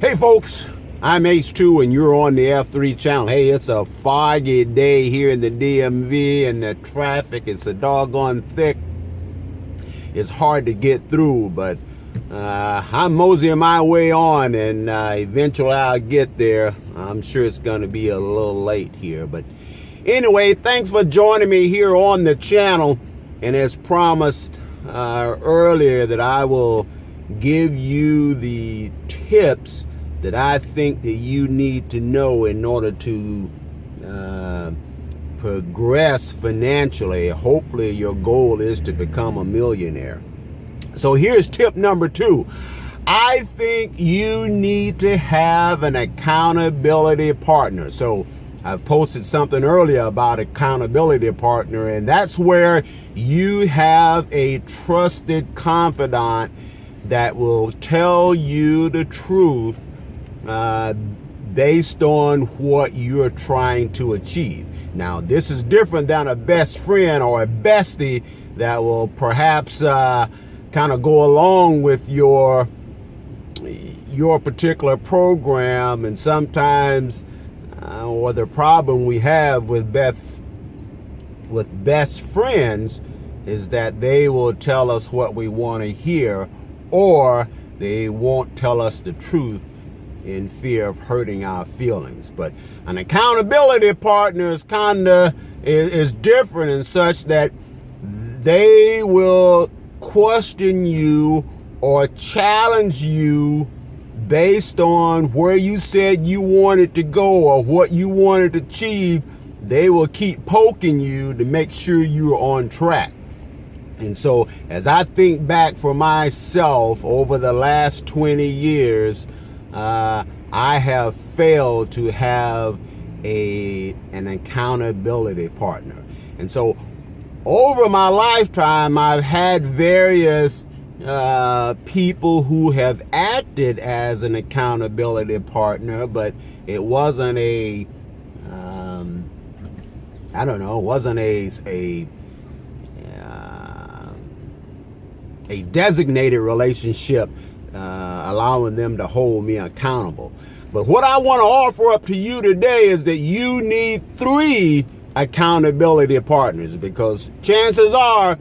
Hey folks, I'm H2 and you're on the F3 channel. Hey, it's a foggy day here in the DMV and the traffic is so doggone thick. It's hard to get through, but I'm moseying my way on and eventually I'll get there. I'm sure it's going to be a little late here, but anyway, thanks for joining me here on the channel. And as promised earlier, that I will give you the tips that I think that you need to know in order to progress financially. Hopefully your goal is to become a millionaire. So here's tip number 2. I think you need to have an accountability partner. So I've posted something earlier about accountability partner, and that's where you have a trusted confidant that will tell you the truth based on what you're trying to achieve. Now, this is different than a best friend or a bestie that will perhaps kind of go along with your particular program. And sometimes, or the problem we have with best friends is that they will tell us what we want to hear, or they won't tell us the truth in fear of hurting our feelings. But an accountability partner is is different in such that they will question you or challenge you based on where you said you wanted to go or what you wanted to achieve. They will keep poking you to make sure you're on track. And so as I think back for myself over the last 20 years, I have failed to have an accountability partner. And so over my lifetime, I've had various people who have acted as an accountability partner, but it wasn't a designated relationship allowing them to hold me accountable. But what I want to offer up to you today is that you need 3 accountability partners, because chances are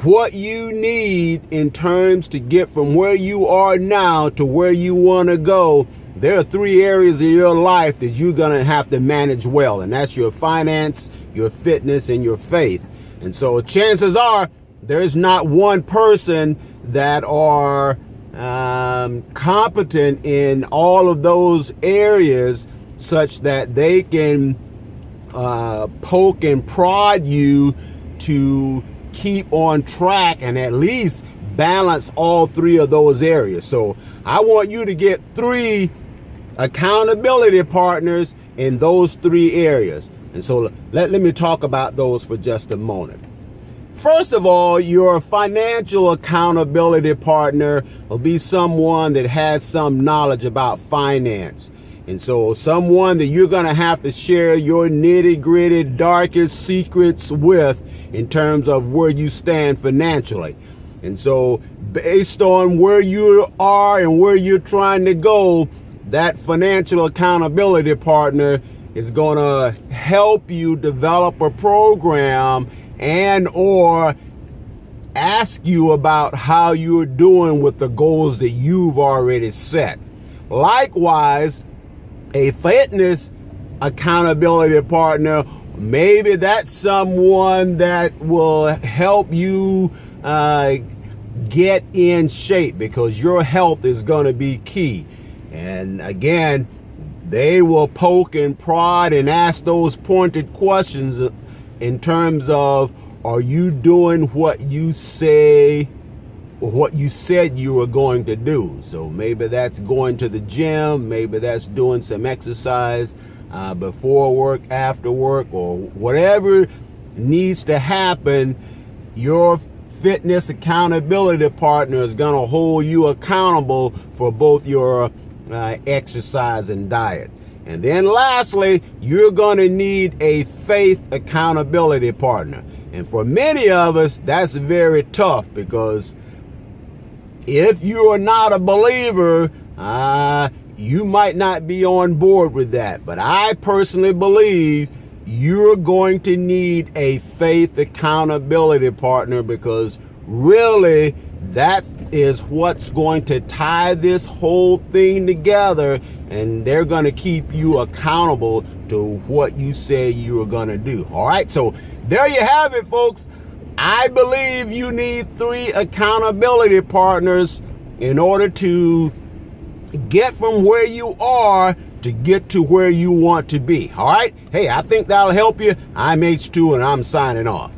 what you need in terms to get from where you are now to where you want to go, there are 3 areas of your life that you're going to have to manage well, and that's your finance, your fitness, and your faith. And so chances are there's not one person that are competent in all of those areas such that they can poke and prod you to keep on track and at least balance all 3 of those areas. So I want you to get 3 accountability partners in those 3 areas. And so let me talk about those for just a moment. First of all, your financial accountability partner will be someone that has some knowledge about finance. And so someone that you're going to have to share your nitty-gritty, darkest secrets with in terms of where you stand financially. And so based on where you are and where you're trying to go, that financial accountability partner is going to help you develop a program and or ask you about how you're doing with the goals that you've already set. Likewise, a fitness accountability partner, maybe that's someone that will help you get in shape, because your health is going to be key. And again, they will poke and prod and ask those pointed questions in terms of, are you doing what you say or what you said you were going to do? So maybe that's going to the gym, maybe that's doing some exercise before work, after work, or whatever needs to happen. Your fitness accountability partner is going to hold you accountable for both your exercise and diet. And then lastly, you're going to need a faith accountability partner. And for many of us, that's very tough, because if you are not a believer, you might not be on board with that. But I personally believe you're going to need a faith accountability partner, because really that is what's going to tie this whole thing together, and they're going to keep you accountable to what you say you are going to do. All right, so there you have it, folks. I believe you need 3 accountability partners in order to get from where you are to get to where you want to be. All right, hey, I think that'll help you. I'm H2 and I'm signing off.